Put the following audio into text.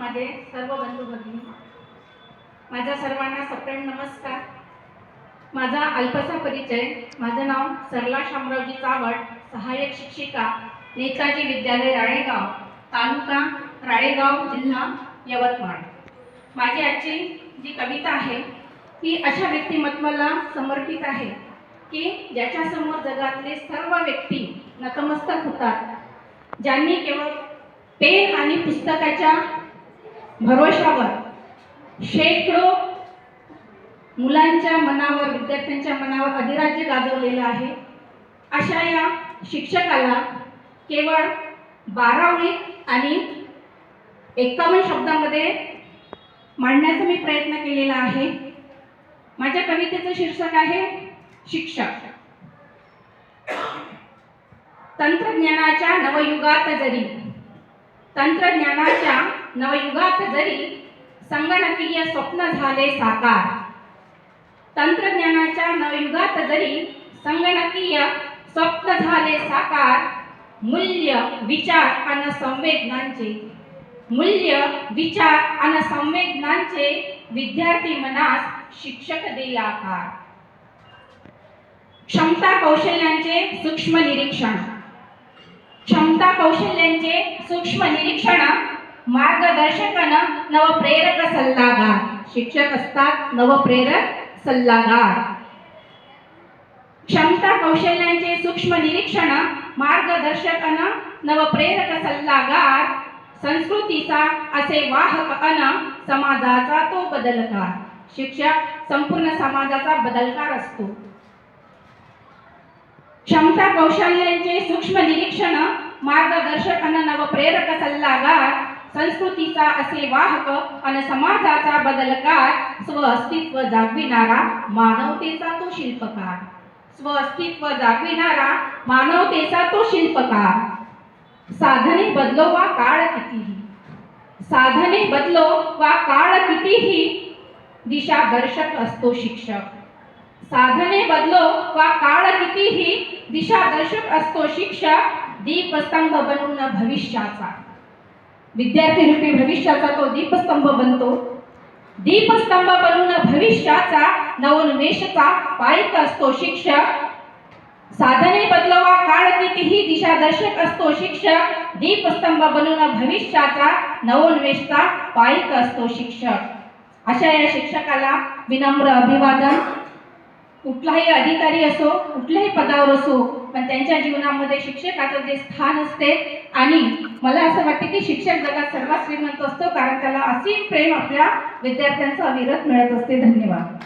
माझे सर्व बंधू भगिनी, माझ्या सर्वांना सप्रेम नमस्कार. माझा अल्पसा परिचय. माझं नाव सरला शामरावजी चावड, सहाय्यक शिक्षिका, नेताजी विद्यालय राळेगाव, तालुका राळेगाव, जिल्हा यवतमाळ. माझी आजची जी कविता आहे ती अशा व्यक्तिमत्वाला समर्पित आहे की ज्याच्यासमोर जगातले सर्व व्यक्ती नतमस्तक होतात, ज्यांनी केवळ पेन आणि पुस्तकाच्या भरोशावर शेकडो मुलांच्या मनावर, विद्यार्थ्यांच्या मनावर अधिराज्य गाजवलेलं आहे. अशा या शिक्षकाला केवळ 12 ओळीत आणि 51 शब्दामध्ये मांडण्याचा मी प्रयत्न केलेला आहे. माझ्या कवितेचं शीर्षक आहे शिक्षक. तंत्रज्ञानाच्या नवयुगात जरी संगणकीय स्वप्न झाले साकार. तंत्रज्ञानाच्या नवयुगात जरी संगणकीय स्वप्न झाले साकार. मूल्य विचार आणि संवेदनांचे विद्यार्थी मनास शिक्षक देई आकार. क्षमता कौशल्यांचे सूक्ष्म निरीक्षण मार्गदर्शकन नवप्रेरक सल्लागार. शिक्षक असतात नवप्रेरक सल्लागार. क्षमता कौशल्यांचे सूक्ष्म निरीक्षण मार्गदर्शकन नवप्रेरक सल्लागार. संस्कृतीचा असे वाहक अन समाजाचा तो बदलकार. शिक्षक संपूर्ण समाजाचा बदलकार असतो. क्षमता कौशल्यांचे सूक्ष्म निरीक्षण मार्गदर्शक अन नवप्रेरक सल्लागार. संस्कृतीचा असे वाहक अन समाजाचा बदलकार. स्वअस्तित्व जागविणारा मानवतेचा तो शिल्पकार. स्वअस्तित्व जागविणारा मानवतेचा तो शिल्पकार. साधने बदलो वा काळ कितीही दिशादर्शक असतो शिक्षक. साधने बदलो वा काळ कितीही दिशादर्शक असतो शिक्षक. दीपस्तंभ बनून भविष्याचा, विद्यार्थी रूपी भविष्याचा तो दीपस्तंभ बनतो. दीपस्तंभ बनून भविष्याचा नवोन्मेषाचा पाईक असतो शिक्षक. साधने बदलो वा काळ कितीही दिशादर्शक असतो शिक्षक. दीपस्तंभ बनून भविष्याचा नवोन्मेषाचा पाईक असतो शिक्षक. अशा या शिक्षकाला विनम्र अभिवादन. कुठलाही अधिकारी असो, कुठल्याही पदावर असो, पण त्यांच्या जीवनामध्ये शिक्षकाचं जे स्थान असते, आणि मला असं वाटते की शिक्षक जगात सर्वात श्रीमंत असतो, कारण त्याला असीम प्रेम आपल्या विद्यार्थ्यांचं अविरत मिळत असते. धन्यवाद.